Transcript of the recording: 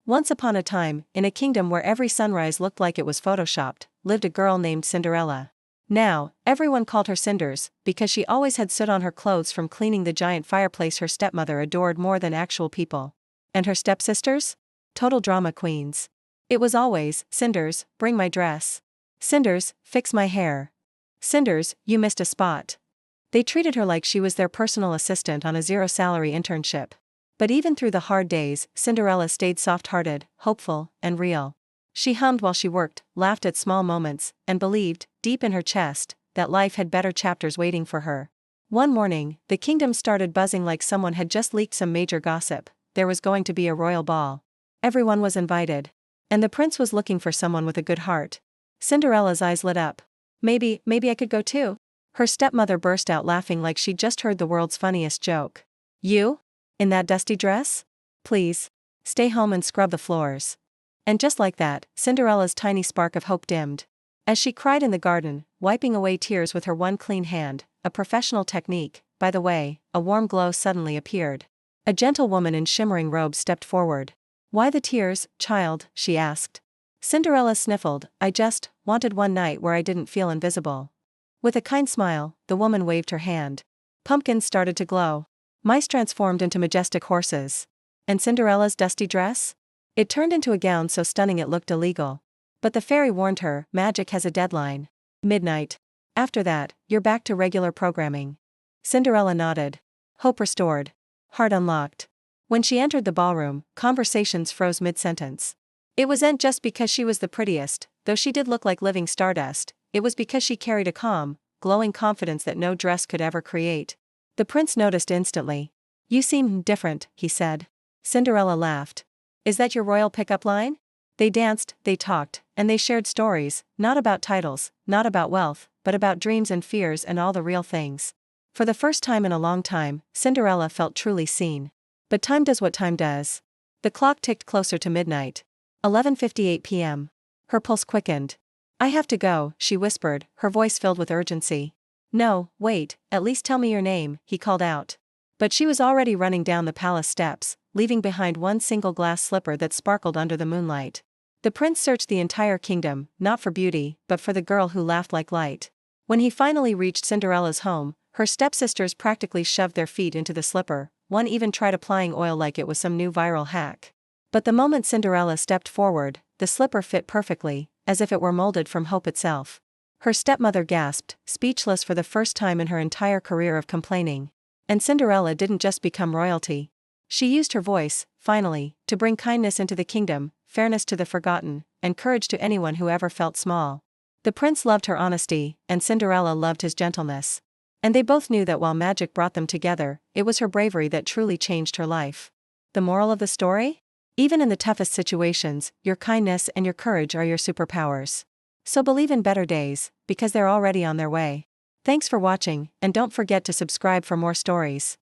Once upon a time, in a kingdom where every sunrise looked like it was photoshopped, lived a girl named Cinderella. Now, everyone called her Cinders, because she always had soot on her clothes from cleaning the giant fireplace her stepmother adored more than actual people. And her stepsisters? Total drama queens. It was always, Cinders, bring my dress. Cinders, fix my hair. Cinders, you missed a spot. They treated her like she was their personal assistant on a zero-salary internship. But even through the hard days, Cinderella stayed soft-hearted, hopeful, and real. She hummed while she worked, laughed at small moments, and believed, deep in her chest, that life had better chapters waiting for her. One morning, the kingdom started buzzing like someone had just leaked some major gossip. There was going to be a royal ball. Everyone was invited. And the prince was looking for someone with a good heart. Cinderella's eyes lit up. Maybe I could go too. Her stepmother burst out laughing like she'd just heard the world's funniest joke. You? In that dusty dress? Please. Stay home and scrub the floors. And just like that, Cinderella's tiny spark of hope dimmed. As she cried in the garden, wiping away tears with her one clean hand, a professional technique, by the way, a warm glow suddenly appeared. A gentle woman in shimmering robes stepped forward. Why the tears, child? She asked. Cinderella sniffled. I just wanted one night where I didn't feel invisible. With a kind smile, the woman waved her hand. Pumpkins started to glow. Mice transformed into majestic horses. And Cinderella's dusty dress? It turned into a gown so stunning it looked illegal. But the fairy warned her, magic has a deadline. Midnight. After that, you're back to regular programming. Cinderella nodded. Hope restored. Heart unlocked. When she entered the ballroom, conversations froze mid-sentence. It wasn't just because she was the prettiest, though she did look like living stardust, it was because she carried a calm, glowing confidence that no dress could ever create. The prince noticed instantly. You seem different, he said. Cinderella laughed. Is that your royal pickup line? They danced, they talked, and they shared stories, not about titles, not about wealth, but about dreams and fears and all the real things. For the first time in a long time, Cinderella felt truly seen. But time does what time does. The clock ticked closer to midnight. 11:58 p.m. Her pulse quickened. I have to go, she whispered, her voice filled with urgency. No, wait, at least tell me your name, he called out. But she was already running down the palace steps, leaving behind one single glass slipper that sparkled under the moonlight. The prince searched the entire kingdom, not for beauty, but for the girl who laughed like light. When he finally reached Cinderella's home, her stepsisters practically shoved their feet into the slipper, one even tried applying oil like it was some new viral hack. But the moment Cinderella stepped forward, the slipper fit perfectly, as if it were molded from hope itself. Her stepmother gasped, speechless for the first time in her entire career of complaining. And Cinderella didn't just become royalty. She used her voice, finally, to bring kindness into the kingdom, fairness to the forgotten, and courage to anyone who ever felt small. The prince loved her honesty, and Cinderella loved his gentleness. And they both knew that while magic brought them together, it was her bravery that truly changed her life. The moral of the story? Even in the toughest situations, your kindness and your courage are your superpowers. So believe in better days, because they're already on their way. Thanks for watching, and don't forget to subscribe for more stories.